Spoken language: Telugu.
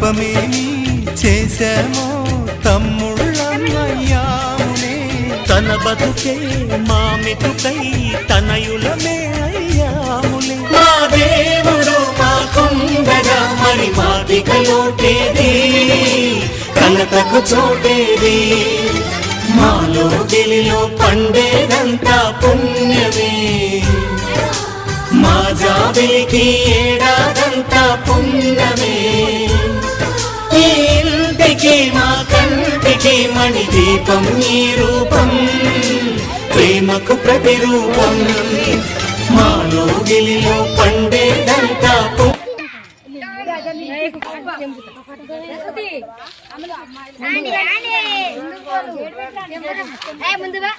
పాపమేమి చేశామో తమ్ముళ్ళమయ్యామునే. తన బతుకే మామితుకై తనయులమే అయ్యాములే. మా దేవుడు మాకుండగా మరి మాదిక లోటేది, కలతకు చోటేది. మాలో గిలిలో పండేదంతా పుణ్యమే, మా జాబిలికి ఏడాదంతా పుణ్యమే. ఈ ఇంటికి మా కంటికి మణి దీపం ఈ రూపం, ప్రేమకు ప్రతిరూపం. మాలో గిలిలో పండేదంతా ముందుగా